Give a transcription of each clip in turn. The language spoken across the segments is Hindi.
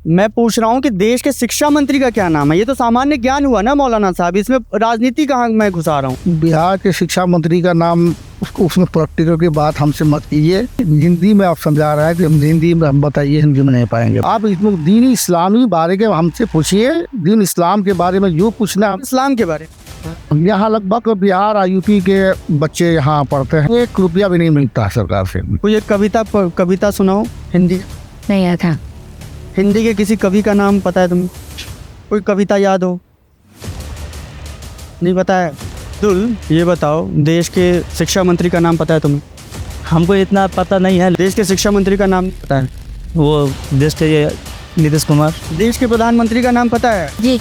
मैं पूछ रहा हूँ कि देश के शिक्षा मंत्री का क्या नाम है? ये तो सामान्य ज्ञान हुआ ना मौलाना साहब, इसमें राजनीति कहाँ मैं घुसा रहा हूँ? बिहार के शिक्षा मंत्री का नाम उसमें प्रैक्टिकल की बात हमसे मत कीजिए। हिंदी में आप समझा रहा है कि हम हिंदी में हम बताइए, हिंदी में नहीं पाएंगे। आप इसमें दीन इस्लामी बारे के हमसे पूछिए, दीन इस्लाम के बारे में जो पूछना। इस्लाम के बारे में यहाँ लगभग बिहार और यूपी के बच्चे यहाँ पढ़ते हैं, 1 रुपया भी नहीं मिलता है सरकार से। कोई एक कविता सुनाओ हिंदी। नहीं आता। हिंदी के किसी कवि का नाम पता है तुम्हें? कोई कविता याद हो? नहीं पता है? अब्दुल, ये बताओ, देश के शिक्षा मंत्री का नाम पता है तुम्हें? हमको इतना पता नहीं है। देश के शिक्षा मंत्री का नाम पता है? वो देश के ये नीतीश कुमार। देश के प्रधानमंत्री का नाम पता है? जी।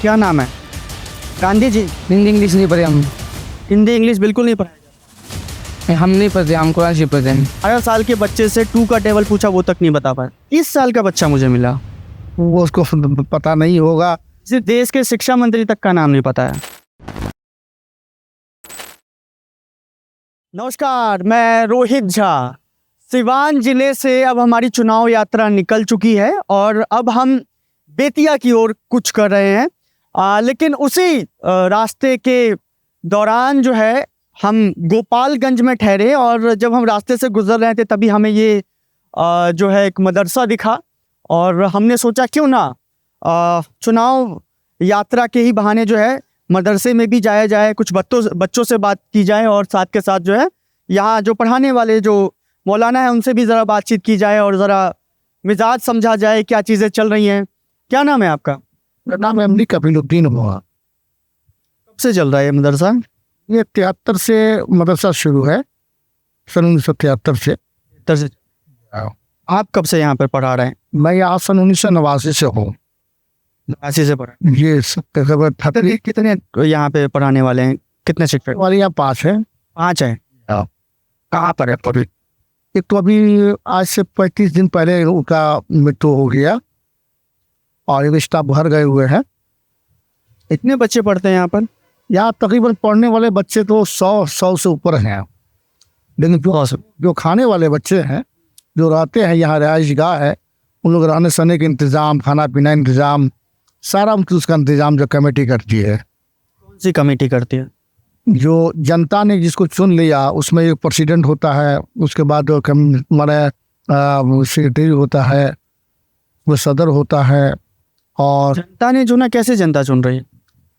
क्या नाम है? गांधी जी। हिंदी इंग्लिश नहीं पढ़े हम। हिंदी इंग्लिश बिल्कुल नहीं पढ़ा। हम नहीं पढ़ते, हम कुरान शरीफ पढ़ते हैं। 18 साल के बच्चे से 2 का टेबल पूछा, वो तक नहीं बता पाया। 30 साल का बच्चा मुझे मिला, वो उसको पता नहीं होगा। सिर्फ देश के शिक्षा मंत्री तक का नाम नहीं पता है। नमस्कार, मैं रोहित झा। सिवान जिले से अब हमारी चुनाव यात्रा निकल चुकी है और अब हम बेतिया की ओर कुछ कर रहे हैं। लेकिन उसी रास्ते के दौरान जो है हम गोपालगंज में ठहरे और जब हम रास्ते से गुजर रहे थे तभी हमें ये जो है एक मदरसा दिखा और हमने सोचा क्यों ना चुनाव यात्रा के ही बहाने जो है मदरसे में भी जाया जाए, कुछ बच्चों से बात की जाए और साथ के साथ जो है यहाँ जो पढ़ाने वाले जो मौलाना है उनसे भी ज़रा बातचीत की जाए और ज़रा मिजाज समझा जाए क्या चीज़ें चल रही हैं। क्या नाम है आपका? मेरा नाम एमडी कफीलुद्दीन हुआ। कब से चल रहा है ये मदरसा? ये 73 से मदरसा शुरू है, सन 1973 से। आप कब से यहाँ पर पढ़ा रहे हैं? मैं यहाँ सन 1989 से हूँ। 89 से पढ़ा। ये कितने यहाँ पे पढ़ाने वाले हैं? कितने शिक्षक? हमारे यहाँ 5 है। 5 है। कहाँ पर है? एक तो अभी आज से 35 दिन पहले उनका मृत्यु हो गया और एक स्टाफ भर गए हुए हैं। इतने बच्चे पढ़ते हैं यहाँ पर? यहाँ तकरीबन पढ़ने वाले बच्चे तो 100 से ऊपर हैं, लेकिन जो खाने वाले बच्चे हैं, जो रहते हैं यहाँ, रिहाइश गाह है, उन लोग रहने सहने के इंतज़ाम, खाना पीना इंतज़ाम, सारा उसका इंतज़ाम जो कमेटी करती है। कौन सी कमेटी करती है? जो जनता ने जिसको चुन लिया उसमें एक प्रेसिडेंट होता है, उसके बाद हमारे सेक्रेटरी होता है, वो सदर होता है। और जनता ने चुना? कैसे जनता चुन रही है?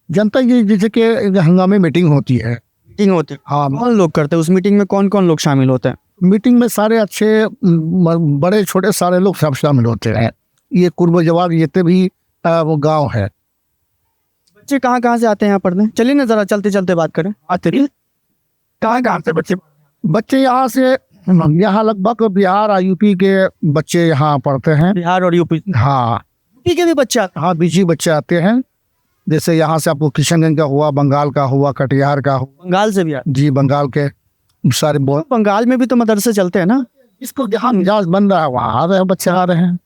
जनता ये जैसे कि हंगामे मीटिंग होती है। मीटिंग होती है? हाँ। कौन लोग करते हैं उस मीटिंग में? कौन कौन लोग शामिल होते हैं मीटिंग में? सारे अच्छे बड़े छोटे सारे लोग सब शामिल होते हैं। ये कुर्ब जवाब जितने भी वो गांव है। बच्चे कहाँ से आते हैं यहाँ पढ़ने? चलिए ना जरा चलते चलते बात करें। कहाँ से बच्चे यहाँ से, यहाँ लगभग बिहार और यूपी के बच्चे यहाँ पढ़ते हैं। बिहार और यूपी? हाँ, यूपी के भी बच्चे आते हैं? हाँ, बीच बच्चे आते हैं। जैसे यहाँ से आपको किशनगंज का हुआ, बंगाल का हुआ, कटिहार का हुआ। बंगाल से भी आते? जी, बंगाल के सारे बंगाल में भी तो मदरसे चलते हैं ना? इसको जहाँ मिजाज बन रहा है वहाँ आ रहे हैं बच्चे, आ रहे हैं।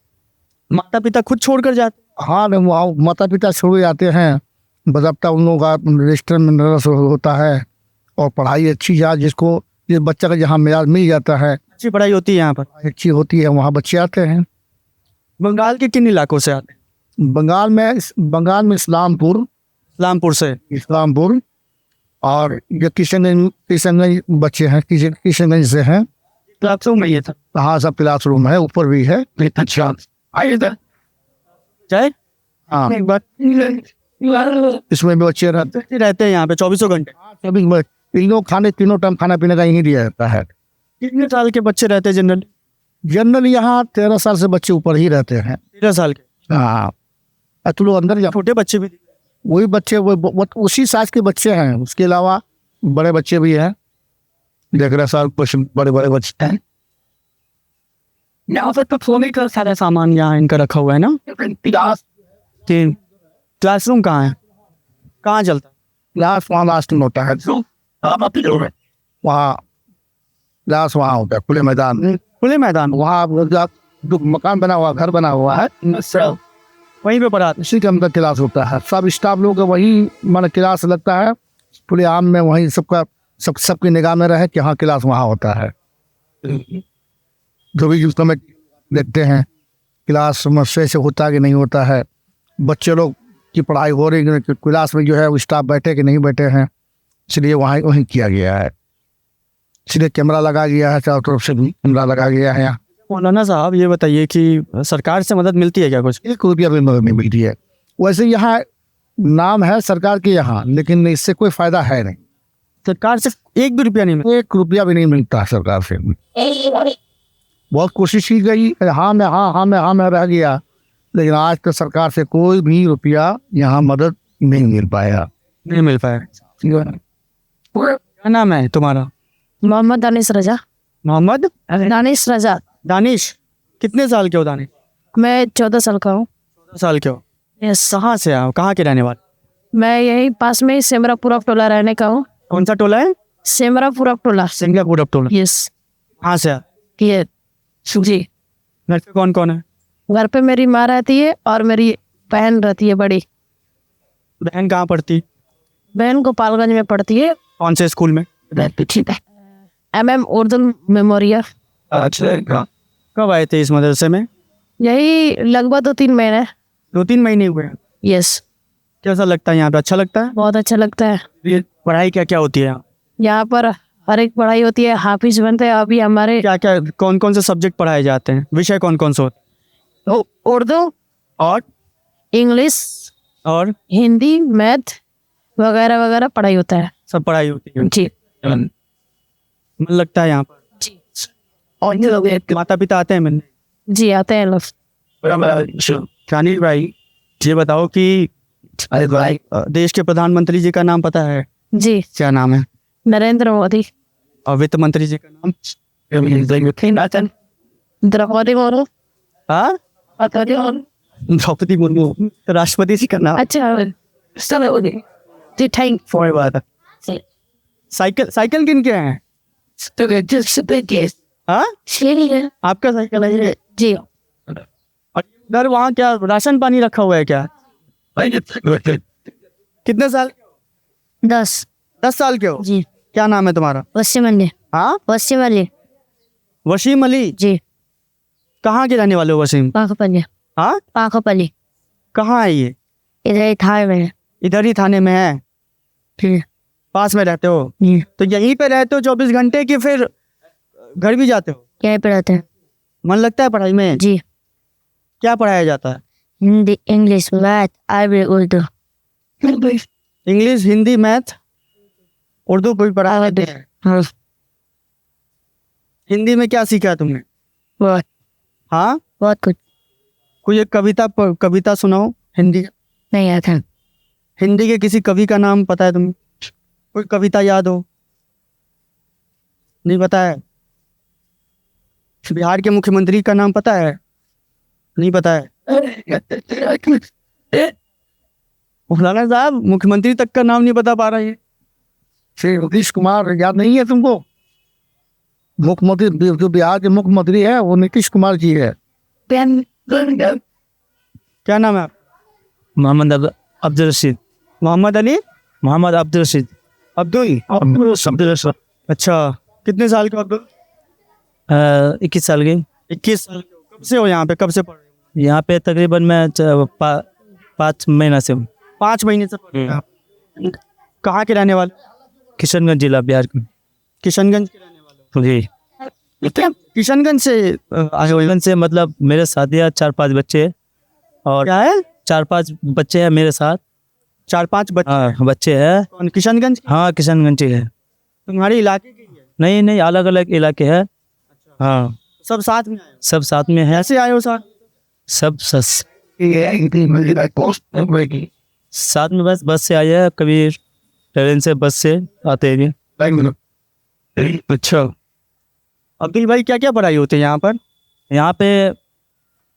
माता पिता खुद छोड़कर जाते? हाँ, वहाँ माता पिता छोड़ जाते हैं, बजाबता उन लोगों का रजिस्टर में नर्स होता है और पढ़ाई अच्छी जाए, जिसको जिस बच्चा का जहाँ मिजाज मिल जाता है, अच्छी पढ़ाई होती है यहाँ पर? अच्छी होती है, वहाँ बच्चे आते हैं। बंगाल के किन इलाकों से आते हैं? बंगाल में इस्लामपुर से। इस्लामपुर और जो किशनगंज बच्चे हैं, किशनगंज से हैं। क्लासरूम में ये था? हाँ, सब क्लासरूम है, ऊपर भी है। अच्छा, चाहे हाँ, एक बार इसमें भी बच्चे रहते हैं यहाँ पे 24 घंटे? तीनों टाइम खाना पीने का यही दिया जाता है। कितने साल के बच्चे रहते हैं जनरल यहाँ 13 साल से बच्चे ऊपर ही रहते हैं। 13 साल के? हाँ, तो लोग अंदर छोटे बच्चे भी? वही बच्चे वो उसी साइज के बच्चे हैं, उसके अलावा बड़े बच्चे भी हैं। 11 साल कुछ बड़े बच्चे हैं। यहाँ पर तो सोने का सारा सामान यहाँ इनका रखा हुआ है ना? क्लासरूम कहाँ है? कहाँ चलता है क्लास? वहाँ लास्ट में होता है, वहाँ क्लास वहाँ होता है खुले मैदान। वहाँ जो मकान बना हुआ, घर बना हुआ है, वहीं पे पढ़ाते? इसी के अंदर क्लास होता है। सब स्टाफ लोग वही माना क्लास लगता है पूरे आम में, वहीं सबकी निगाह में रहे कि हाँ क्लास वहाँ होता है। जो भी उसमें देखते हैं क्लास में सही से होता कि नहीं होता है, बच्चे लोग की पढ़ाई हो रही है कि क्लास में जो है वो स्टाफ बैठे कि नहीं बैठे हैं, इसलिए वहाँ वहीं किया गया है। इसलिए कैमरा लगा गया है, चारों तरफ से भी कैमरा लगा गया है। यहाँ मौलाना साहब ये बताइए कि सरकार से मदद मिलती है क्या कुछ? 1 रुपया भी मदद नहीं मिलती है। वैसे यहाँ नाम है सरकार के यहाँ, लेकिन इससे कोई फायदा है नहीं। सरकार से 1 भी रुपया नहीं मिलता? 1 रुपया भी नहीं मिलता है सरकार से। बहुत कोशिश की गई, हाँ में रह गया, लेकिन आज तक सरकार से कोई भी रुपया यहाँ मदद नहीं मिल पाया। नहीं मिल पाया। क्या नाम है तुम्हारा? मोहम्मद दानिश रजा। मोहम्मद दानिश रजा। दानिश। कितने साल के हो दानिश? मैं 14 साल का हूँ। 14 साल के हो। यस। कहाँ से आओ, कहाँ के रहने वाले? मैं यही पास में ही सेमरापुरा टोला रहने का हूँ। कौन सा टोला है? सेमरापुरा टोला। सिंगापुर टोला। यस। कहाँ से? ये जी। घर पे कौन कौन है? घर पे मेरी माँ रहती है और मेरी बहन रहती है बड़ी। बहन कहाँ पढ़ती? बहन गोपालगंज में पढ़ती है। कौन से स्कूल में? MM Urdu memorial. अच्छा। कब आए थे इस मदरसे में? यही लगभग 2-3 महीने। 2-3 महीने हुए हैं। यस। कैसा लगता है यहाँ पे? अच्छा लगता है? बहुत अच्छा लगता है। ये पढ़ाई क्या क्या होती है यहाँ? यहाँ पर हर एक पढ़ाई होती है, हाफिज बनते हैं। अभी हमारे क्या क्या कौन कौन से सब्जेक्ट पढ़ाए जाते हैं? विषय कौन कौन से होते उर्दू और इंग्लिश और हिंदी मैथ वगैरह वगैरह पढ़ाई होता है। सब पढ़ाई होती है? जी मन लगता है यहाँ पर? जी। और माता पिता आते हैं मिलने? जी आते हैं लोग। शानी भाई ये बताओ कि देश के प्रधानमंत्री जी का नाम पता है? जी। क्या नाम है? नरेंद्र मोदी। और वित्त मंत्री जी का नाम? द्रौपदी मुर्मू। हाँ, द्रौपदी मुर्मू। तो राष्ट्रपति जी का नाम? अच्छा जी थैंक कोई बात है। साइकिल साइकिल किन के हैं? हाँ, आपका साइकिल है? जी। और इधर वहाँ क्या राशन पानी रखा हुआ है क्या? कितने साल? 10 साल के हो? जी। क्या नाम है तुम्हारा? वसीम अली। हाँ, वसीम अली। वसीम अली। जी। कहाँ के रहने वाले हो वसीम? पाखपल्ली। हाँ, पाखपल्ली कहाँ है ये? इधर ही थाने में है। इधर ही थाने में है? ठीक। पास में रहते हो? तो यहीं पे रहते हो 24 घंटे कि फिर घर भी जाते हो? यहीं पे रहते हैं। मन लगता है पढ़ाई में? जी। क्या पढ़ाया जाता है? हिंदी इंग्लिश मैथ अरबी उर्दू। इंग्लिश हिंदी मैथ उर्दू कोई पढ़ाया जाता है? हाँ हिंदी में क्या सीखा है तुमने? बहुत हाँ, बहुत कुछ। कोई एक कविता सुनाओ हिंदी। नहीं आता। हिंदी के किसी कवि का नाम पता है तुम्हें? कोई कविता याद हो? नहीं पता है? बिहार के मुख्यमंत्री का नाम पता है? नहीं पता है? मौलाना साहब मुख्यमंत्री तक का नाम नहीं बता पा रहे हैं। श्री नीतीश कुमार याद नहीं है तुमको? मुख्यमंत्री जो बिहार के मुख्यमंत्री है वो नीतीश कुमार जी है। क्या नाम है आप? मोहम्मद अब्दुल रशीद। मोहम्मद अली? मोहम्मद अब्दुल रशीद। अब्दुल। अच्छा, कितने साल के हो अब्दुल? 21 साल के। 21 साल के हो। कब से हो यहाँ पे? कब से पढ़ रहे हो? यहाँ पे तकरीबन मैं 5 महीना से हूँ। 5 महीने से पढ़ रहे हो आप। कहाँ के रहने वाले? किशनगंज जिला बिहार के। किशनगंज के रहने वाले? जी। किशनगंज से आए हो? किशनगंज से मतलब मेरे साथ ही 4-5 बच्चे हैं और क्या है? 4-5 बच्चे हैं मेरे साथ। 4-5 बच्चे? हाँ बच्चे हैं। कौन किशनगंज? हाँ किशनगंज ही है। तुम्हारे इलाके के ही है? नहीं अलग अलग इलाके हैं। हाँ सब साथ में आए हो? सब साथ में है। ऐसे आए हो साथ? सब साथ में बस से आए हैं, कभी ट्रेन से बस से आते हैं। अच्छा, अब्दुल भाई क्या क्या पढ़ाई होती है यहाँ पर? यहाँ पे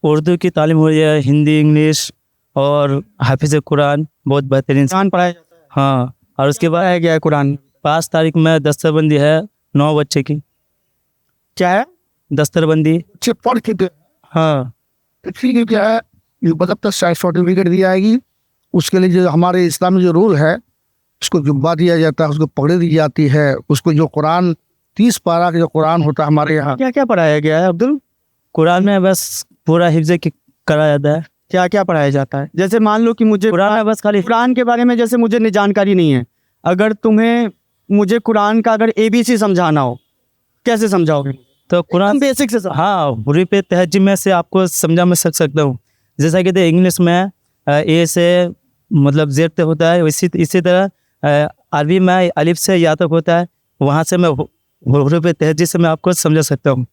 उर्दू की तालीम हो रही है, हिंदी इंग्लिश और हाफिज कुरान बहुत बेहतरीन। कुरान पढ़ाया जाता है? हाँ और उसके बाद पढ़ाया गया है कुरान? 5 तारीख में दस्तरबंदी है 9 बच्चे की। क्या है? दस्तरबंदी। पढ़ के हाँ ठीक है। क्या है ये मतलब तक सर्टिफिकेट दी जाएगी। उसके लिए जो हमारे इस्लामी जो रूल है उसको जुब्बा दिया जाता है, उसको पगड़ी दी जाती है, उसको जो कुरान 30 पारा का जो कुरान होता है हमारे यहाँ। क्या क्या पढ़ाया गया है अब्दुल? कुरान में बस पूरा हिफ्ज कराया जाता है। क्या क्या पढ़ाया जाता है? जैसे मान लो कि मुझे कुरान में बस खाली कुरान के बारे में जैसे मुझे जानकारी नहीं है, अगर तुम्हें मुझे कुरान का अगर ABC समझाना हो, कैसे समझाओगे? तो कुरान बेसिक से हाँ हुरूफ तहज्जुद में से आपको समझा मैं सकता हूँ। जैसा कि इंग्लिश में ए से मतलब जेड तक होता है, इसी तरह अरबी में अलिफ से या तक होता है। वहाँ से मैं हुरूफ तहज्जुद से मैं आपको समझा सकता हूँ।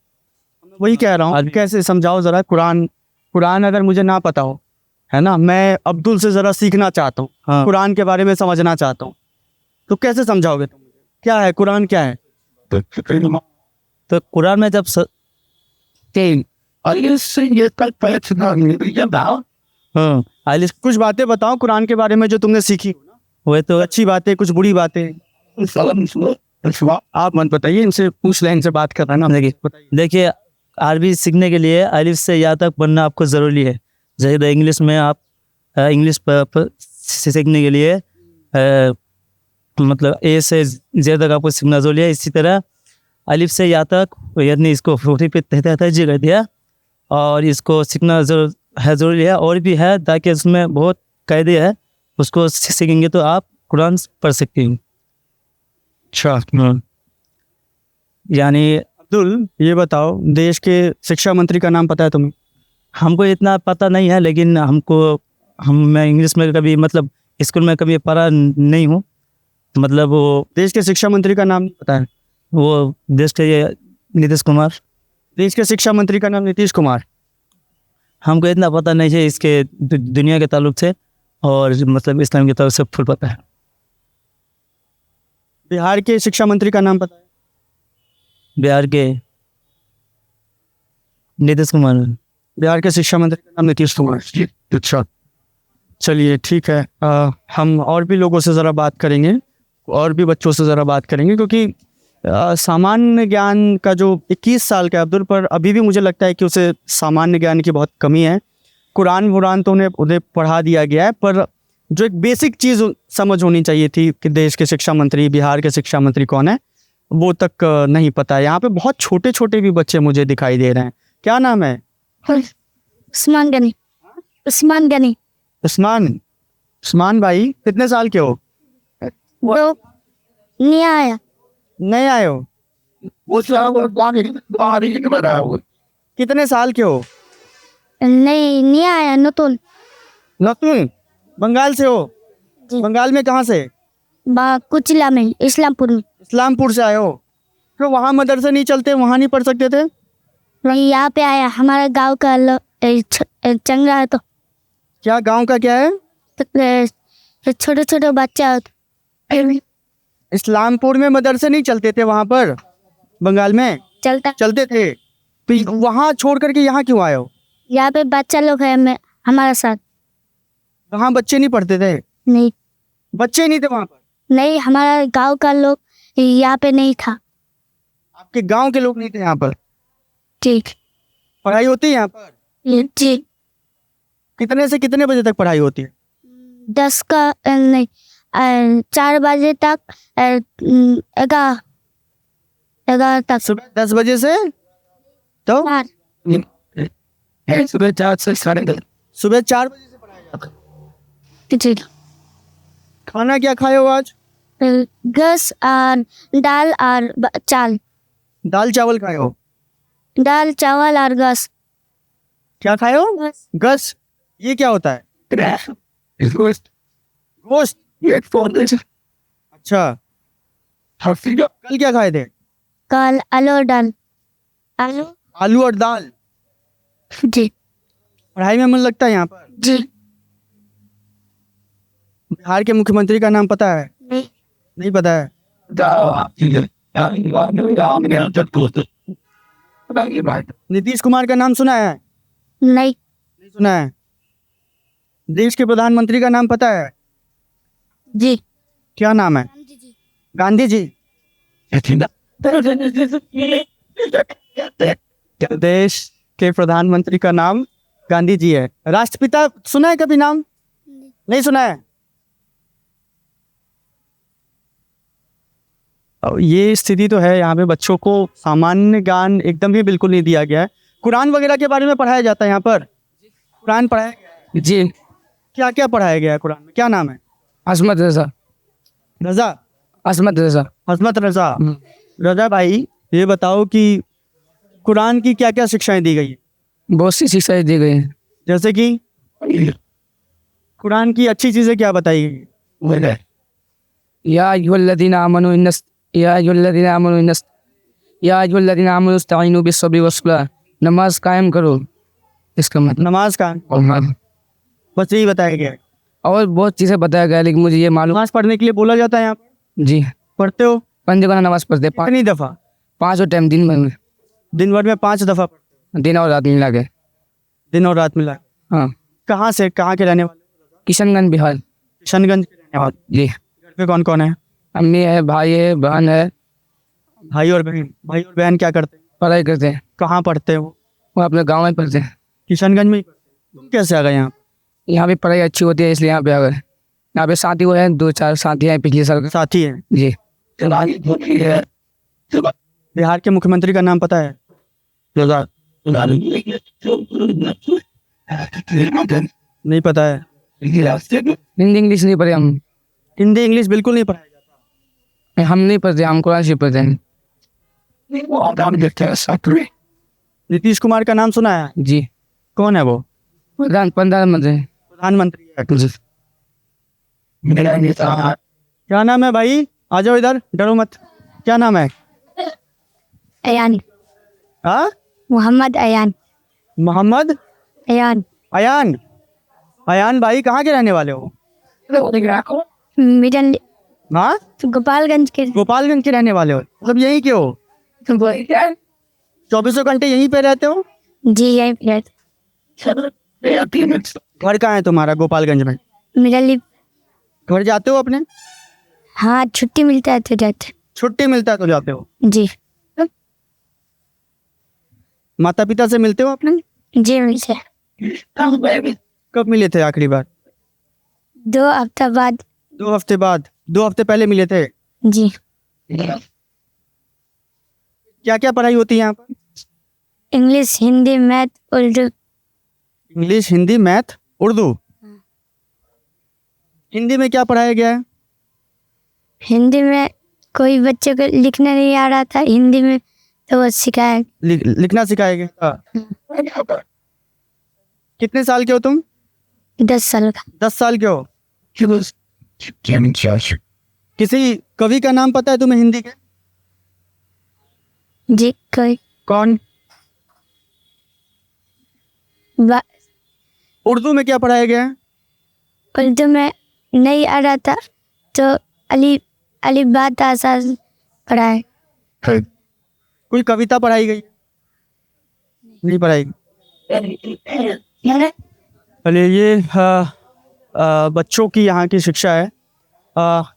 वही कह रहा हूँ, कैसे समझाओ ज़रा। कुरान अगर मुझे ना पता हो, है ना, मैं अब्दुल से ज़रा सीखना चाहता हूँ, हाँ। कुरान के बारे में समझना चाहता हूँ, तो कैसे समझाओगे तुम? क्या है कुरान, क्या है? तो कुरान में जब हाँ अलिफ कुछ बातें बताओ कुरान के बारे में जो तुमने सीखी हो ना, हुए तो अच्छी बातें, कुछ बुरी बातें। आप मत बताइए, इनसे पूछ लें, इनसे बात कर रहा है ना। बताइए। देखिए अरबी सीखने के लिए अलिफ से या तक पढ़ना आपको ज़रूरी है। जैसे इंग्लिश में आप इंग्लिश सीखने के लिए मतलब ए से जेड तक आपको सीखना ज़रूरी है। इसी तरह अलिफ से या तक यानी इसको हुरूफ तहज्जुद कर दिया, और इसको सीखना ज़रूरी है। और भी है ताकि उसमें बहुत कायदे है, उसको सीखेंगे तो आप कुरान पढ़ सकते हैं। अच्छा, यानी अब्दुल ये बताओ, देश के शिक्षा मंत्री का नाम पता है तुम्हें? हमको इतना पता नहीं है, लेकिन मैं इंग्लिश में कभी मतलब स्कूल में कभी पढ़ा नहीं हूँ। मतलब वो देश के शिक्षा मंत्री का नाम नहीं पता है? वो देश के ये नीतीश कुमार। देश के शिक्षा मंत्री का नाम नीतीश कुमार। हमको इतना पता नहीं है इसके दुनिया के ताल्लुक से, और मतलब इस्लाम के ताल्लुक से फुल पता है। बिहार के शिक्षा मंत्री का नाम पता है? बिहार के नीतीश कुमार। बिहार के शिक्षा मंत्री का नाम नीतीश कुमार। अच्छा, चलिए ठीक है। हम और भी लोगों से ज़रा बात करेंगे, और भी बच्चों से ज़रा बात करेंगे, क्योंकि सामान्य ज्ञान का जो 21 साल का अब्दुल, पर अभी भी मुझे लगता है कि उसे सामान्य ज्ञान की बहुत कमी है। कुरान तो उन्हें पढ़ा दिया गया है, पर जो एक बेसिक चीज़ समझ होनी चाहिए थी कि देश के शिक्षा मंत्री, बिहार के शिक्षा मंत्री कौन है, वो तक नहीं पता है। यहाँ पे बहुत छोटे छोटे भी बच्चे मुझे दिखाई दे रहे हैं। क्या नाम है? उस्मान गनी। उस्मान गनी। उस्मान भाई, कितने साल के हो? वो नहीं आया। नहीं आए हो? कितने साल के हो? नहीं आया। नतुल। नतुल, बंगाल से हो? जी। बंगाल में कहाँ से? कुचिला में, इस्लामपुर में। इस्लामपुर से आए हो? तो वहाँ मदरसे नहीं चलते, वहाँ नहीं पढ़ सकते थे? नहीं, यहाँ पे आया। हमारा गांव का चंगा है। तो क्या गांव का क्या है? छोटे छोटे बच्चा होते। इस्लामपुर में मदरसे नहीं चलते थे, वहाँ पर बंगाल में चलते थे। तो वहाँ छोड़ करके यहाँ क्यों आए हो? यहाँ पे बच्चा लोग है हमारे साथ। वहाँ बच्चे नहीं पढ़ते थे? नहीं, बच्चे नहीं थे वहाँ पर? नहीं, हमारा गांव का लोग यहाँ पे नहीं था। आपके गांव के लोग नहीं थे यहाँ पर? ठीक। पढ़ाई होती है यहाँ पर? जी। कितने से कितने बजे तक पढ़ाई होती है? 10 का नहीं, 4 बजे तक, 11 तक। सुबह 10 बजे से तो 4। सुबह 4 बजे से पढ़ाया जाता है। जी। खाना क्या खाए हो आज? गस और दाल और चावल। दाल चावल खाए हो? दाल चावल और गस। क्या खाए हो? गस। ये क्या होता है? गोश्त। अच्छा, कल क्या खाए थे? कल आलू और दाल। आलू और दाल। जी। पढ़ाई में मन लगता है यहाँ पर? जी। बिहार के मुख्यमंत्री का नाम पता है? नहीं। नहीं पता है? नीतीश कुमार का नाम सुना है? नहीं। नहीं सुना है। देश के प्रधानमंत्री का नाम पता है? जी। क्या नाम है? गांधी जी। देश के प्रधानमंत्री का नाम गांधी जी है। राष्ट्रपिता सुना है कभी नाम? नहीं सुना है। ये स्थिति तो है, यहाँ पे बच्चों को सामान्य ज्ञान एकदम ही बिल्कुल नहीं दिया गया है। कुरान वगैरह के बारे में पढ़ाया जाता है यहाँ पर? कुरान पढ़ाया गया है? जी क्या क्या पढ़ाया गया है कुरान में? क्या नाम है? असमत रजा रजा, असमत रजा हजमत रजा। रजा भाई, ये बताओ कि कुरान की क्या क्या शिक्षाएं दी गई है? बहुत सी शिक्षाएं दी गई हैं। जैसे कि कुरान की अच्छी चीज़ें क्या बताई गई है? या अय्युहल्लज़ीना आमनू इस्तईनु बिस्सब्रि वस्सलाह, नमाज कायम करो, इसका मतलब। नमाज का बस यही बताया गया है। और बहुत चीज़ें बताया गया है, लेकिन मुझे ये मालूम। नमाज पढ़ने के लिए बोला जाता है यहाँ पर? जी पढ़ते हो? 5 जगह नमाज पढ़ते हैं, कितनी दफ़ा? 5 टाइम दिन भर में, दिन भर में 5 दफ़ा पढ़ते दिन और रात मिला के। हो? दिन और रात मिला। हाँ, कहाँ से, कहाँ के रहने वाले? किशनगंज बिहार। किशनगंज के रहने वाले। जी, घर पे कौन कौन है? अम्मी है, भाई है, बहन है, भाई और बहन। भाई और बहन क्या करते हैं? पढ़ाई करते हैं। कहाँ पढ़ते हो? वो अपने गांव में पढ़ते हैं। किशनगंज में ही पढ़ते हो? तुम कैसे आ गए यहाँ? यहाँ भी पढ़ाई अच्छी होती है, इसलिए यहाँ पे आ गए। यहाँ पे साथी वो है, 2-4 साथी हैं पिछले साल का। साथी हैं। जी बिहार के मुख्यमंत्री का नाम पता है? नहीं पता है। हिंदी इंग्लिश नहीं पढ़े हम। हिंदी इंग्लिश बिल्कुल नहीं पढ़ाया जाता। हम नहीं पढ़ते, हम कुरान शरीफ पढ़ते हैं। नीतीश कुमार का नाम सुना है? जी, कौन है वो? प्रधानमंत्री। प्रधानमंत्री है। क्या नाम है भाई? आ जाओ इधर, डरो मत। क्या नाम है? अयान, हाँ, मोहम्मद अयान। मोहम्मद अयान, अयान। अयान भाई, कहाँ के रहने वाले हो? मिडल हाँ, गोपालगंज के। गोपालगंज के रहने वाले हो? मतलब यहीं के हो? 24 घंटे यहीं पे रहते हो? जी यही पे रहते। घर कहाँ है तुम्हारा गोपालगंज में? मिडल। घर जाते हो अपने? हाँ, छुट्टी मिलता है तो जाते। छुट्टी मिलता है तो जाते हो? जी माता पिता से मिलते हो अपने? जी मिलते हैं। कब मिले थे आखिरी बार? 2 हफ्ता बाद। 2 हफ्ते बाद? 2 हफ्ते पहले मिले थे? जी क्या क्या पढ़ाई होती है यहाँ पर? English, Hindi, math, Urdu. English, Hindi, math, Urdu. Hindi में क्या पढ़ाया गया है? हिंदी में कोई बच्चे को लिखना नहीं आ रहा था हिंदी में, तो वो सिखाया। लिखना सिखाया गया। कितने साल के हो तुम? 10 साल का। 10 साल के हो? किसी कवि का नाम पता है तुम्हें हिंदी के? जी कोई कौन? उर्दू में क्या पढ़ाया गया है? उर्दू में नहीं आ रहा था तो अली बात आसान पढ़ा है। कोई कविता पढ़ाई गई? नहीं पढ़ाई। अरे ये बच्चों की यहाँ की शिक्षा है।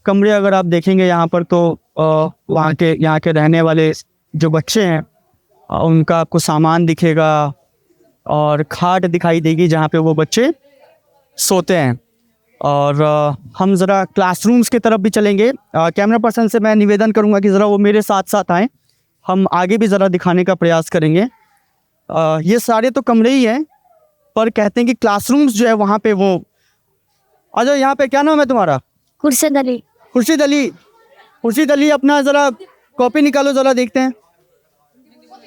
कमरे अगर आप देखेंगे यहाँ पर तो यहाँ के रहने वाले जो बच्चे हैं उनका आपको सामान दिखेगा और खाट दिखाई देगी जहाँ पे वो बच्चे सोते हैं। और हम ज़रा क्लासरूम्स की तरफ भी चलेंगे। कैमरा पर्सन से मैं निवेदन करूँगा कि ज़रा वो मेरे साथ साथ आएँ, हम आगे भी ज़रा दिखाने का प्रयास करेंगे। ये सारे तो कमरे ही हैं, पर कहते हैं कि क्लासरूम्स जो है वहाँ पे वो। आ जाओ यहाँ पे। क्या नाम है तुम्हारा? खुर्शीद अली। खुर्शीद अली। खुर्शीद अली, अपना ज़रा कॉपी निकालो, ज़रा देखते हैं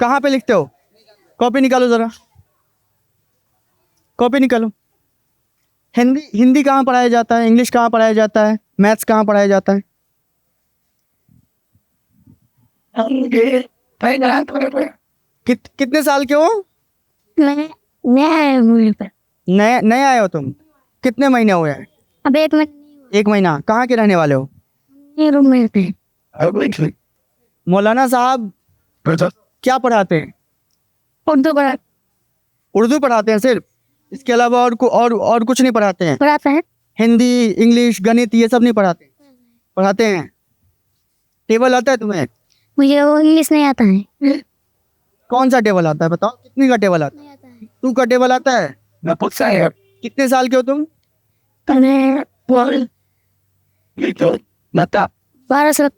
कहाँ पे लिखते हो। कॉपी निकालो, ज़रा कॉपी निकालो। हिंदी कहाँ पढ़ाया जाता है? इंग्लिश कहाँ पढ़ाया जाता है? मैथ्स कहाँ पढ़ाया जाता है? कितने साल के हो? मैं नया आया हूँ यहाँ पर। नए आए हो तुम? कितने महीने हुए हैं? अब 1 महीना। 1 महीना। कहाँ के रहने वाले हो? ये रूम में पे। मौलाना साहब क्या पढ़ाते हैं? उर्दू पढ़ा उर्दू पढ़ाते हैं सिर्फ? इसके अलावा और कुछ नहीं पढ़ाते हैं? पढ़ाता है। हिंदी, इंग्लिश, गणित ये सब नहीं पढ़ाते? पढ़ाते हैं। टेबल आता है तुम्हें? मुझे वो इंग्लिश नहीं आता है। कौन सा टेबल आता है बताओ? कितने का टेबल आता है? नहीं आता है। 2 का टेबल आता है? कितने साल के हो तुम? मैं 12 साल।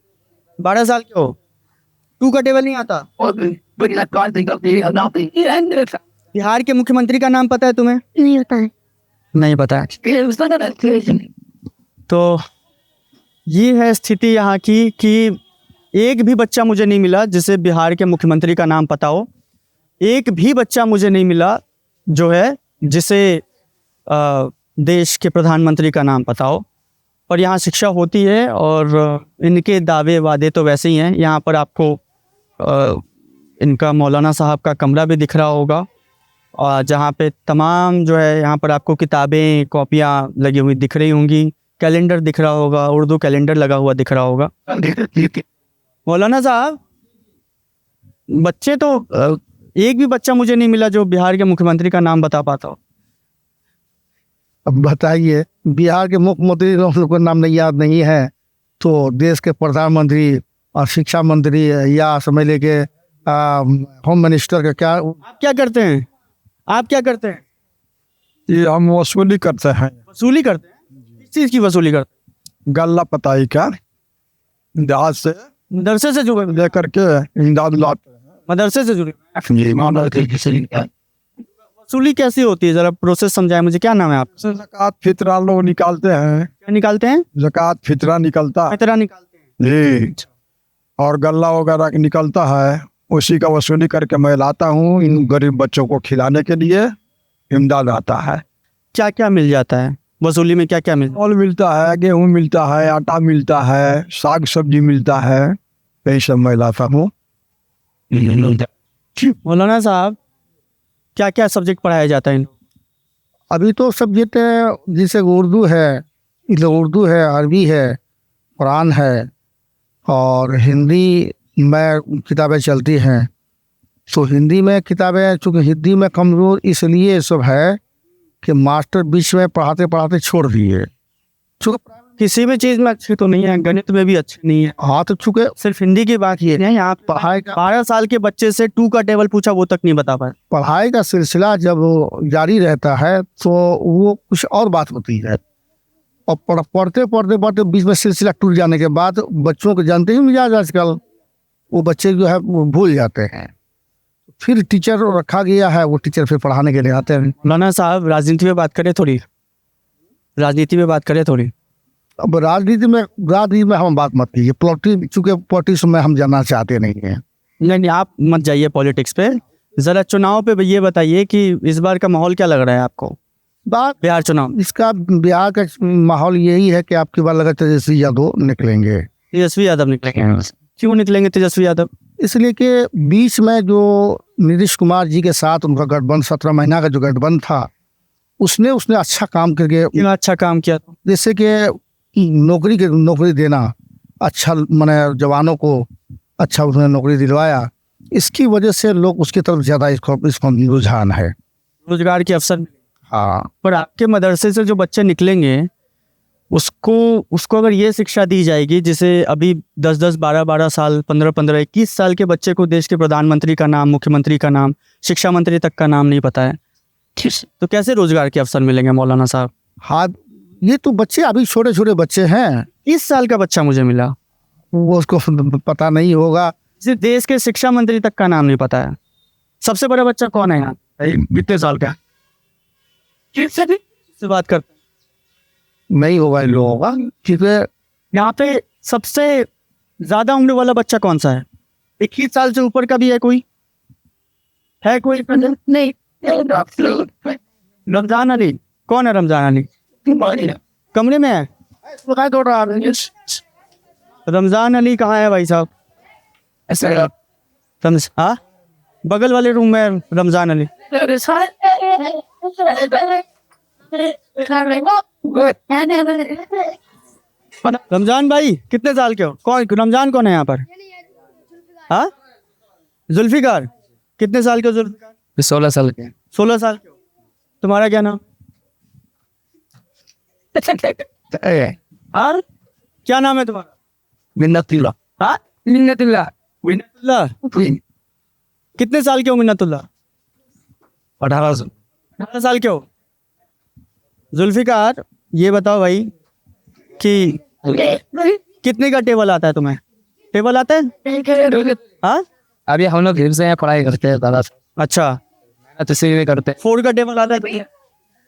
12 साल के हो? 2 का टेबल नहीं आता? बिहार के मुख्यमंत्री का नाम पता है तुम्हें? नहीं होता है। नहीं पता है। तो ये है स्थिति यहाँ की कि एक भी बच्चा मुझे नहीं मिला जिसे बिहार के मुख्यमंत्री का नाम पता हो। एक भी बच्चा मुझे नहीं मिला जो है जिसे देश के प्रधानमंत्री का नाम पता हो। पर यहाँ शिक्षा होती है और इनके दावे वादे तो वैसे ही हैं। यहाँ पर आपको इनका मौलाना साहब का कमरा भी दिख रहा होगा, और जहाँ पे तमाम जो है यहाँ पर आपको किताबें कॉपियाँ लगी हुई दिख रही होंगी। कैलेंडर दिख रहा होगा, उर्दू कैलेंडर लगा हुआ दिख रहा होगा। मौलाना साहब, बच्चे तो एक भी बच्चा मुझे नहीं मिला जो बिहार के मुख्यमंत्री का नाम बता पाता हो। अब बताइए, बिहार के मुख्यमंत्री लोगों को नाम नहीं याद नहीं है तो देश के प्रधानमंत्री और शिक्षा मंत्री या समझ लेके होम मिनिस्टर का क्या? आप क्या करते हैं? आप क्या करते हैं? ये हम वसूली करते हैं, वसूली करते हैं? किस चीज़ की वसूली करते हैं? गल्ला पताई का इमदाद से मदरसे से जुड़े? लेकर के इमदाद लाते मदरसे से जुड़े? हैं। वसूली कैसी होती है, जरा प्रोसेस समझाएं मुझे। क्या नाम है आप? ज़कात फितरा लोग निकालते हैं, क्या निकालते हैं? ज़कात फितरा निकलता है फितरा निकालते हैं। जी, और गल्ला वगैरह निकलता है, उसी का वसूली करके मैं लाता हूँ। इन गरीब बच्चों को खिलाने के लिए इमदाद आता है। क्या क्या मिल जाता है वसूली में? क्या क्या मिलता चावल मिलता है, गेहूँ मिलता है, आटा मिलता है, साग सब्जी मिलता है, यही सब मैं लाता हूँ। है? मौलाना साहब, क्या क्या सब्जेक्ट पढ़ाया जाता है? अभी तो सब्जेक्ट जैसे उर्दू है, उर्दू है, अरबी है, कुरान है और हिंदी में किताबें चलती हैं। तो हिंदी में किताबें, चूँकि हिंदी में कमज़ोर इसलिए सब है कि मास्टर बीच में पढ़ाते पढ़ाते छोड़ दिए। चूँकि किसी भी चीज़ में अच्छे तो नहीं है, गणित में भी अच्छे नहीं है। हाँ, तो चूँकि सिर्फ हिंदी की बात ये है, यहाँ पढ़ाई का 12 साल के बच्चे से 2 का टेबल पूछा वो तक नहीं बता पाए। पढ़ाई का सिलसिला जब जारी रहता है तो वो कुछ और बात होती है, और पढ़ते पढ़ते पढ़ते बीच में सिलसिला टूट जाने के बाद बच्चों को जानते ही मिजाज आजकल, वो बच्चे जो है वो भूल जाते हैं। फिर टीचर रखा गया है, वो टीचर फिर पढ़ाने के लिए आते हैं। मौलाना साहब, राजनीति में बात करें थोड़ी, राजनीति में बात करें थोड़ी। अब राजनीति में हम बात मत कीजिए, चूँकि पॉलिटिक्स में हम जाना चाहते नहीं हैं। नहीं, आप मत जाइए पॉलिटिक्स पे। ज़रा चुनाव पे ये बताइए कि इस बार का माहौल क्या लग रहा है आपको? बात बिहार चुनाव, इसका बिहार का माहौल यही है कि आपकी बार लगा तेजस्वी यादव निकलेंगे। तेजस्वी यादव निकलेंगे? क्यों निकलेंगे तेजस्वी यादव? इसलिए कि बीच में जो नीतीश कुमार जी के साथ उनका गठबंधन 17 महीना का जो गठबंधन था, उसने अच्छा काम करके, क्यों अच्छा काम किया? जैसे कि नौकरी देना, अच्छा माने जवानों को अच्छा उसने नौकरी दिलवाया। इसकी वजह से लोग उसकी तरफ ज़्यादा इसको रुझान है। रोजगार के अवसर। हाँ, पर आपके मदरसे से जो बच्चे निकलेंगे उसको अगर ये शिक्षा दी जाएगी जिसे अभी 10-10, 12-12 साल, 15-15, 21 साल के बच्चे को देश के प्रधानमंत्री का नाम, मुख्यमंत्री का नाम, शिक्षा मंत्री तक का नाम नहीं पता है, तो कैसे रोजगार के अवसर मिलेंगे मौलाना साहब? हाँ, ये तो बच्चे अभी छोटे छोटे बच्चे हैं। 20 साल का बच्चा मुझे मिला, वो उसको पता नहीं होगा। सिर्फ देश के शिक्षा मंत्री तक का नाम नहीं पता है। सबसे बड़ा बच्चा कौन है यहाँ? कितने साल का? किससे बात करते? नहीं होगा इन लोगों का, क्योंकि यहाँ पे सबसे ज्यादा उम्र वाला बच्चा कौन सा है? 21 साल से ऊपर का भी है कोई? है कोई? नहीं। रमजान अली कौन है? रमजान अली कमरे में है? रमजान अली कहाँ है भाई साहब? हाँ, बगल वाले रूम में रमजान अली। रमजान भाई कितने साल के हो? कौन रमजान कौन है यहाँ पर? हाँ, जुल्फिकार कितने साल के हो? जुल्फिकार 16 साल के। 16 साल के हो। तुम्हारा क्या नाम? हाँ, क्या नाम है तुम्हारा? मिन्नतुल्लाह। हाँ, मिन्नतुल्लाह। मिन्नतुल्लाह। कितने साल के हो मिन्नतुल्लाह? 18 साल के हो। जुल्फिकार, ये बताओ भाई कि कितने का टेबल आता है तुम्हें? टेबल आता है? हाँ, अभी हम लोग घर से यहाँ पढ़ाई करते हैं दादा से, अच्छा, मेहनत इसीलिए करते हैं। 4 का टेबल आता है?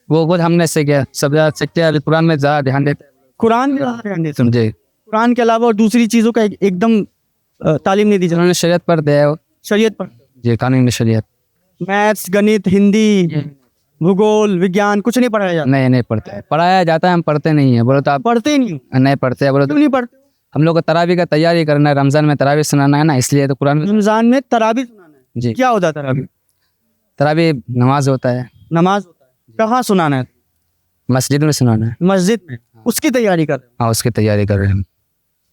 वो खुद हमने सीखे, सब ज़्यादा सीखते हैं, कुरान में ज़्यादा ध्यान देते हैं, कुरान के ध्यान देते हैं। समझे। कुरान के अलावा और दूसरी चीज़ों का एकदम तालीम नहीं दी जाती? उन्होंने शरीयत पढ़ते हैं शरीयत पर, जी, कानून शरीयत मैथ्स, गणित, हिंदी, भूगोल, विज्ञान कुछ नहीं पढ़ाया जाता? नहीं पढ़ते हैं, पढ़ाया जाता है, हम पढ़ते नहीं है। बोलो तो आप पढ़ते ही नहीं? नहीं पढ़ते हैं, बोलो तो क्यों नहीं पढ़ते? हम लोग को तरावी का तैयारी करना है, रमजान में तरावी सुनाना है ना, इसलिए तो कुरान रमजान में तरावी सुनाना है? जी, क्या होता है तरावी? तरावी नमाज होता है, नमाज होता है। कहाँ सुनाना है? मस्जिद में सुनाना है। मस्जिद में। उसकी तैयारी कर रहे हाँ, उसकी तैयारी कर रहे हैं हम। हो?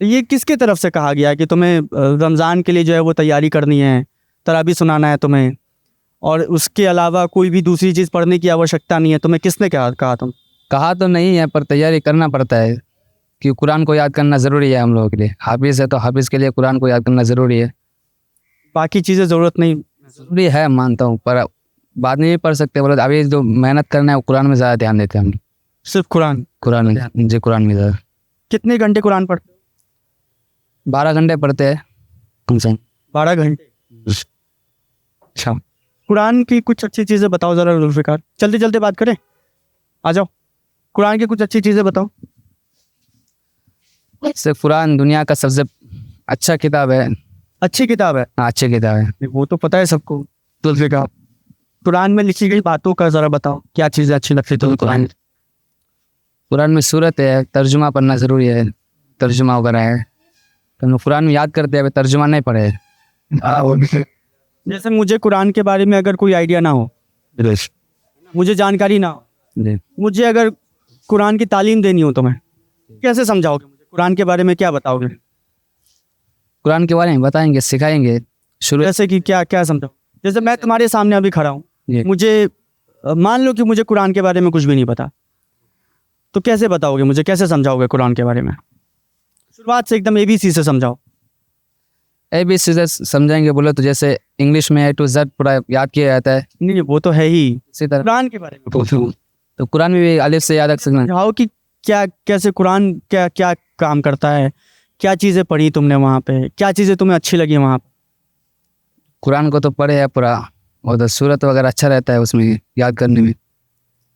ये किसके तरफ से कहा गया कि तुम्हें रमजान के लिए जो है वो तैयारी करनी है, तरावी सुनाना है तुम्हें, और उसके अलावा कोई भी दूसरी चीज़ पढ़ने की आवश्यकता नहीं है? तुम्हें किसने कहा तुम? कहा तो नहीं है, पर तैयारी करना पड़ता है, कि कुरान को याद करना ज़रूरी है हम लोगों के लिए। हाफिज़ है तो हाफिज़ के लिए कुरान को याद करना ज़रूरी है। बाकी चीज़ें ज़रूरत नहीं? ज़रूरी है मानता हूँ, पर बाद में भी पढ़ सकते हैं। बोले तो अभी जो मेहनत करना है वो कुरान में ज़्यादा ध्यान देते हैं हम। सिर्फ कुरान? कुरान में जी, कुरान में ज़्यादा। कितने घंटे कुरान पढ़ते हो? 12 घंटे पढ़ते हैं कम से कम। 12 घंटे? अच्छा, कुरान की कुछ अच्छी चीज़ें बताओ ज़रा जुल्फ़िकार। चलते चलते बात करें, आ जाओ। कुरान की कुछ अच्छी चीज़ें बताओ। से कुरान दुनिया का सबसे अच्छा किताब है। अच्छी किताब है? हाँ, अच्छी किताब है। वो तो पता है सबको जुल्फ़िकार। कुरान में लिखी गई बातों का ज़रा बताओ, क्या चीज़ें अच्छी लगती तुम्हें कुरान? कुरान में सूरत है, तर्जुमा पढ़ना ज़रूरी है, तर्जुमा वगैरह है। तो हम कुरान में याद करते हैं, अभी तर्जुमा नहीं पढ़े। जैसे मुझे कुरान के बारे में अगर कोई आइडिया ना हो, मुझे जानकारी ना हो, जी, मुझे अगर कुरान की तालीम देनी हो तो मैं कैसे समझाओगे मुझे? कुरान के बारे में क्या बताओगे? कुरान के बारे में बताएंगे, सिखाएंगे। शुरू जैसे कि क्या क्या समझाओ? जैसे मैं तुम्हारे सामने अभी खड़ा हूँ, जी। मुझे मान लो कि मुझे कुरान के बारे में कुछ भी नहीं पता, तो कैसे बताओगे मुझे? कैसे समझाओगे कुरान के बारे में? शुरुआत से एकदम ABC से समझाओ। ABC से समझाएंगे बोलो तो जैसे इंग्लिश में A to Z पूरा याद किया जाता है, नहीं, वो तो है ही। इसी तरह कुरान के बारे में पूछो। तो कुरान में भी अलिफ से याद रख सकना। समझाओ कि क्या, कैसे कुरान क्या क्या काम करता है, क्या चीज़ें पढ़ी तुमने वहाँ पे, क्या चीज़ें तुम्हें अच्छी लगी वहाँ पे? कुरान को तो पढ़े है पूरा, और तो सूरत वगैरह अच्छा रहता है, उसमें याद करने में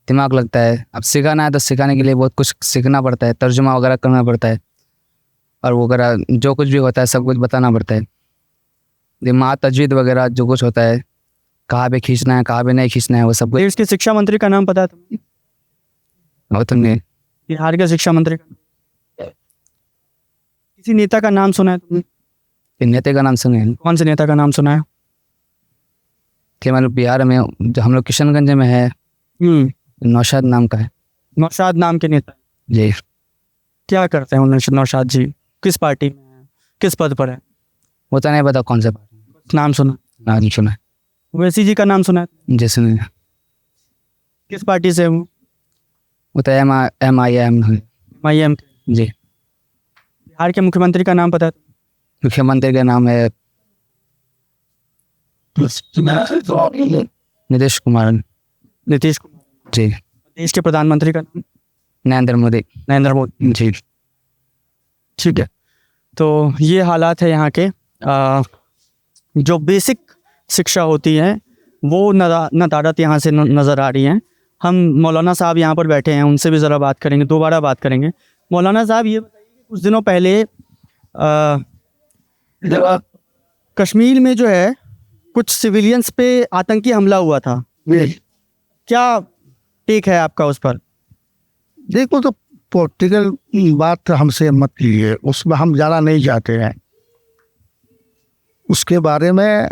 दिमाग लगता है। अब सिखाना है तो सिखाने के लिए बहुत कुछ सीखना पड़ता है, तर्जुमा वगैरह करना पड़ता है, और वो वगैरह जो कुछ भी होता है सब कुछ बताना पड़ता है। दिमाग तजवीद वगैरह जो कुछ होता है, कहाँ पे खींचना है कहाँ पे नहीं खींचना है, वो सब कुछ। देश के शिक्षा मंत्री का नाम पता है तुम्हें? और तुमने बिहार के शिक्षा मंत्री का? किसी नेता का नाम सुना है तुमने? नेता का नाम सुने हैं? कौन से नेता का नाम सुना है? कि मतलब बिहार में जो हम लोग किशनगंज में है, नौशाद नाम का है। नौशाद नाम के नेता? जी, क्या करते हैं उन्होंने नौशाद जी? किस पार्टी में है, किस पद पर है? वो तो नहीं पता कौन सा नाम सुना? नाम सुना है। ओवैसी जी का नाम सुना है? जी सुने। किस पार्टी से है वो? तो MIM है। MIM? जी। बिहार के मुख्यमंत्री का नाम पता है? मुख्यमंत्री का नाम है नीतीश कुमार। नीतीश कुमार? जी। देश के प्रधानमंत्री का नाम? नरेंद्र मोदी। नरेंद्र मोदी जी। ठीक है। तो ये हालात है यहाँ के। जो बेसिक शिक्षा होती है वो नदारत यहाँ से नज़र आ रही है। हम मौलाना साहब यहाँ पर बैठे हैं, उनसे भी ज़रा बात करेंगे, दोबारा बात करेंगे। मौलाना साहब ये बताइए कि कुछ दिनों पहले कश्मीर में जो है कुछ सिविलियंस पे आतंकी हमला हुआ था, क्या टेक है आपका उस पर? देखो, तो पॉलिटिकल बात हमसे मत कीजिए, उसमें हम ज़्यादा नहीं जाते हैं। उसके बारे में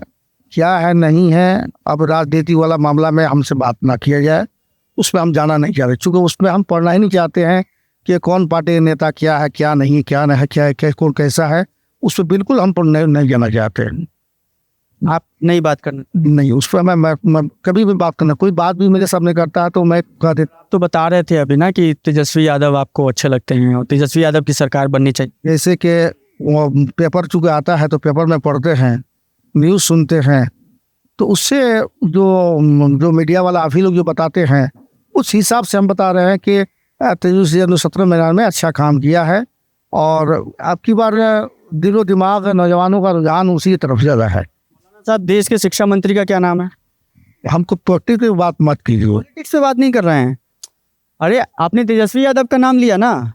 क्या है नहीं है, अब राजनीति वाला मामला में हमसे बात ना किया जाए, उसमें हम जाना नहीं चाहते, चूँकि उसमें हम पढ़ना ही नहीं चाहते हैं कि कौन पार्टी नेता क्या है क्या नहीं है, क्या है कौन कैसा है, उस पर बिल्कुल हम नहीं जाना चाहते हैं। आप नहीं बात करना? नहीं, उस पर मैं कभी भी बात करना, कोई बात भी मेरे सामने करता है तो मैं कह देता। तो बता रहे थे अभी ना कि तेजस्वी यादव आपको अच्छे लगते हैं और तेजस्वी यादव की सरकार बननी चाहिए। जैसे कि वो पेपर चूँकि आता है तो पेपर में पढ़ते हैं, न्यूज़ सुनते हैं, तो उससे जो मीडिया वाला आप ही लोग जो बताते हैं उस हिसाब से हम बता रहे हैं कि तेजस्वी यादव 17 महीना में अच्छा काम किया है, और आपकी बार दिलो दिमाग नौजवानों का रुझान उसी तरफ ज़्यादा है। साहब, देश के शिक्षा मंत्री का क्या नाम है? हमको पॉलिटिक्स की बात मत कीजिए। पॉलिटिक्स से बात नहीं कर रहे हैं। अरे आपने तेजस्वी यादव का नाम लिया ना,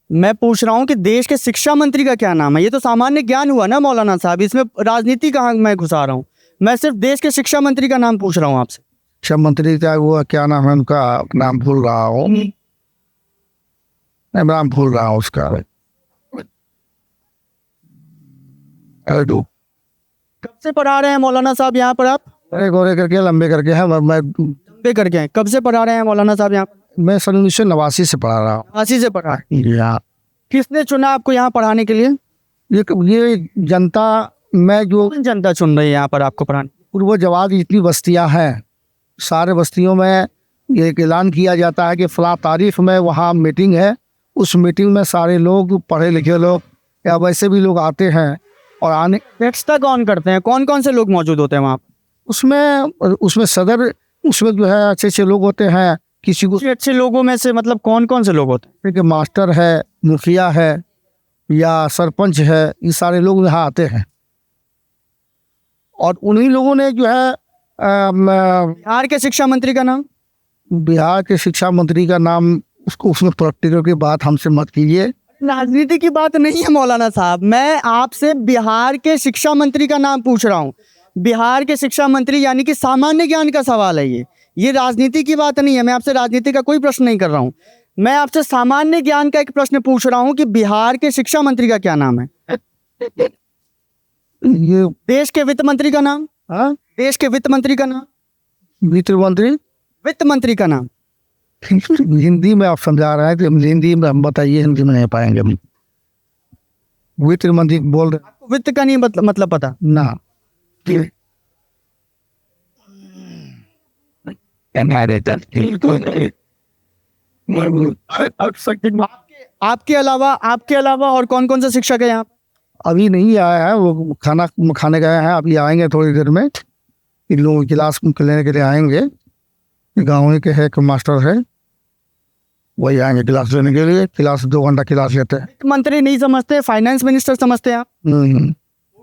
मैं पूछ रहा हूँ कि देश के शिक्षा मंत्री का क्या नाम है। ये तो सामान्य ज्ञान हुआ ना मौलाना साहब, इसमें राजनीति कहाँ मैं घुसा रहा हूँ। मैं सिर्फ देश के शिक्षा मंत्री का नाम पूछ रहा हूँ आपसे। शिक्षा मंत्री का वो क्या नाम है, उनका नाम भूल रहा हूँ, मैं नाम भूल रहा हूँ उसका। कब से पढ़ा रहे हैं मौलाना साहब यहाँ पर आप? अरे गोरे करके लंबे करके है, मैं लंबे करके हैं। कब से पढ़ा रहे हैं मौलाना साहब यहाँ पर? मैं सन 1989 से पढ़ा रहा हूँ। 80 से पढ़ा है। यहाँ किसने चुना आपको यहाँ पढ़ाने के लिए? ये जनता, मैं जो कौन जनता चुन रही है यहाँ पर आपको पढ़ाने? पूर्व जवाब जितनी बस्तियां हैं, सारे बस्तियों में ये एक ऐलान किया जाता है कि फला तारीख में वहाँ मीटिंग है। उस मीटिंग में सारे लोग, पढ़े लिखे लोग या वैसे भी लोग आते हैं और आने व्यवस्था कौन करते हैं? कौन कौन से लोग मौजूद होते हैं वहाँ पर? उसमें सदर, उसमें जो है अच्छे अच्छे लोग होते हैं। किसी को अच्छे लोगों में से मतलब कौन कौन से लोग होते हैं? कि मास्टर है, मुखिया है या सरपंच है, ये सारे लोग यहाँ आते हैं। और उन्हीं लोगों ने जो है बिहार के शिक्षा मंत्री का नाम? बिहार के शिक्षा मंत्री का नाम, उसको उसमें पॉलिटिकल की बात हमसे मत कीजिए। राजनीति की बात नहीं है मौलाना साहब, मैं आपसे बिहार के शिक्षा मंत्री का नाम पूछ रहा हूँ। बिहार के शिक्षा मंत्री यानी कि सामान्य ज्ञान का सवाल है ये राजनीति की बात नहीं है। मैं आपसे राजनीति का कोई प्रश्न नहीं कर रहा हूँ, मैं आपसे सामान्य ज्ञान का एक प्रश्न पूछ रहा हूँ कि बिहार के शिक्षा मंत्री का क्या नाम है? ये देश के वित्त मंत्री का नाम? हाँ, देश के वित्त मंत्री का नाम? वित्त मंत्री वित्त मंत्री का नाम? हिंदी में आप समझा रहे हैं कि हिंदी में हम बताइए, हिंदी में नहीं पाएंगे हम। वित्त मंत्री बोल रहे आपको वित्त का नहीं मतलब पता? ना। आपके अलावा और कौन कौन से शिक्षक है यहाँ? अभी नहीं आया है, वो खाना खाने गए हैं, अभी आएंगे थोड़ी देर में। इन लोगों की क्लास लेने के लिए आएंगे। गाँव के है, एक मास्टर है, वही आएंगे क्लास लेने के लिए। क्लास 2 घंटा क्लास लेते हैं। वित्त मंत्री नहीं समझते, फाइनेंस मिनिस्टर समझते हैं आप? वो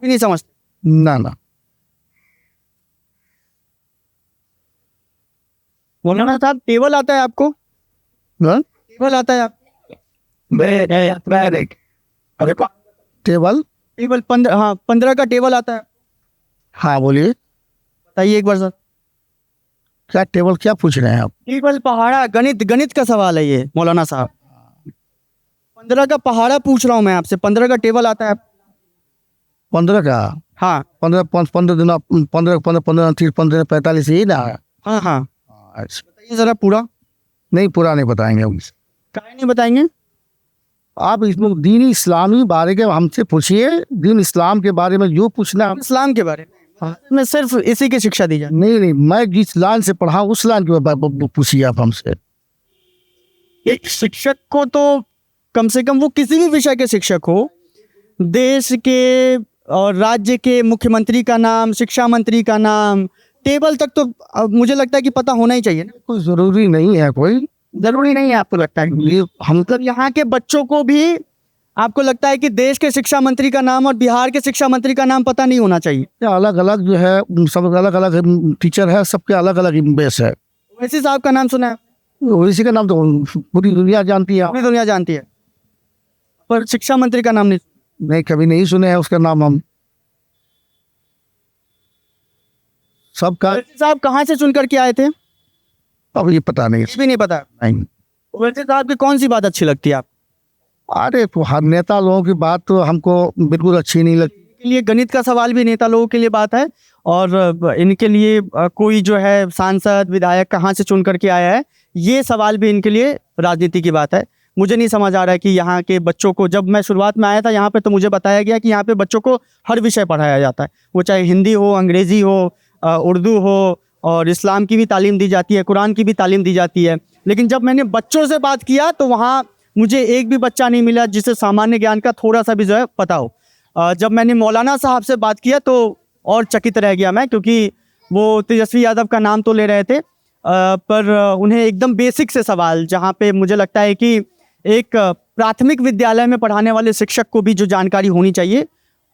भी नहीं समझते? ना। मौलाना साहब, टेबल आता है आपको? हाँ? टेबल आता है आप? टेबल? टेबल 15, हाँ 15 का टेबल आता है? हाँ बोलिए, बताइए एक बार सर। क्या टेबल क्या पूछ रहे हैं आप? टेबल पहाड़ा, गणित का सवाल है ये मौलाना साहब। 15 का पहाड़ा पूछ रहा हूँ मैं आपसे, 15 का टेबल आता है? 15 का? हाँ 15 दिन, 15 30 15 45 यही ना? हाँ हाँ, अच्छा, बताइए जरा पूरा। नहीं पूरा नहीं बताएंगे हम। काहे नहीं बताएंगे? आप इसमें दीन इस्लामी बारे के हमसे पूछिए, दीन इस्लाम के बारे में जो पूछना है। इस्लाम के बारे में मैं सिर्फ इसी की शिक्षा दी जाए। नहीं, मैं जिस लाइन से पढ़ा उस लाइन के पूछिए आप हमसे। एक शिक्षक को तो कम से कम, वो किसी भी विषय के शिक्षक हो, देश के और राज्य के मुख्यमंत्री का नाम, शिक्षा मंत्री का नाम, टेबल तक तो मुझे लगता है कि पता होना ही चाहिए ना। कोई ज़रूरी नहीं है, कोई जरूरी नहीं है आपको लगता है? ये हम मतलब यहाँ के बच्चों को भी आपको लगता है कि देश के शिक्षा मंत्री का नाम और बिहार के शिक्षा मंत्री का नाम पता नहीं होना चाहिए? अलग अलग जो है, सब अलग अलग टीचर है, सबके अलग अलग बेस है। ओवैसी साहब का नाम सुना है? ओवैसी का नाम तो पूरी दुनिया जानती है। पूरी दुनिया जानती है, पर शिक्षा मंत्री का नाम नहीं। कभी नहीं सुने हैं उसका नाम हम। सबका ओवैसी साहब कहाँ से चुन करके आए थे? अब ये पता नहीं। ये भी नहीं पता। नहीं। ओवैसी साहब की कौन सी बात अच्छी लगती है आप? अरे तो हर नेता लोगों की बात तो हमको बिल्कुल अच्छी नहीं लगती। के लिए गणित का सवाल भी नेता लोगों के लिए बात है, और इनके लिए कोई जो है सांसद विधायक कहाँ से चुन करके आया है, ये सवाल भी इनके लिए राजनीति की बात है। मुझे नहीं समझ आ रहा है कि यहाँ के बच्चों को, जब मैं शुरुआत में आया था यहाँ पे तो मुझे बताया गया कि यहाँ पे बच्चों को हर विषय पढ़ाया जाता है, वो चाहे हिंदी हो, अंग्रेज़ी हो, उर्दू हो, और इस्लाम की भी तालीम दी जाती है, कुरान की भी तालीम दी जाती है। लेकिन जब मैंने बच्चों से बात किया तो वहाँ मुझे एक भी बच्चा नहीं मिला जिसे सामान्य ज्ञान का थोड़ा सा भी जो है पता हो। जब मैंने मौलाना साहब से बात किया तो और चकित रह गया मैं, क्योंकि वो तेजस्वी यादव का नाम तो ले रहे थे, पर उन्हें एकदम बेसिक से सवाल, जहाँ पे मुझे लगता है कि एक प्राथमिक विद्यालय में पढ़ाने वाले शिक्षक को भी जो जानकारी होनी चाहिए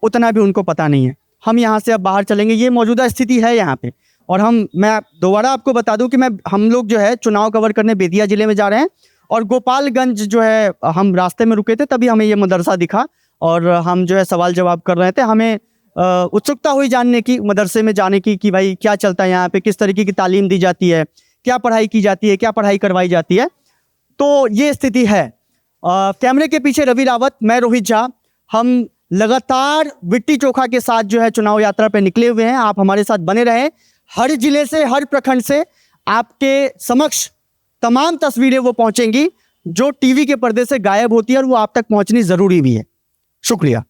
उतना भी उनको पता नहीं है। हम यहाँ से अब बाहर चलेंगे। ये मौजूदा स्थिति है यहाँ पे। और मैं दोबारा आपको बता दूं कि हम लोग जो है चुनाव कवर करने बेतिया ज़िले में जा रहे हैं, और गोपालगंज जो है हम रास्ते में रुके थे, तभी हमें ये मदरसा दिखा और हम जो है सवाल जवाब कर रहे थे। हमें उत्सुकता हुई जानने की, मदरसे में जाने की, कि भाई क्या चलता है यहाँ पे, किस तरीके की तालीम दी जाती है, क्या पढ़ाई की जाती है, क्या पढ़ाई करवाई जाती है। तो ये स्थिति है। कैमरे के पीछे रवि रावत, मैं रोहित झा, हम लगातार लिट्टी चोखा के साथ जो है चुनाव यात्रा पे निकले हुए हैं। आप हमारे साथ बने रहें। हर जिले से, हर प्रखंड से आपके समक्ष तमाम तस्वीरें वो पहुंचेंगी जो टीवी के पर्दे से गायब होती है, और वो आप तक पहुंचनी ज़रूरी भी है। शुक्रिया।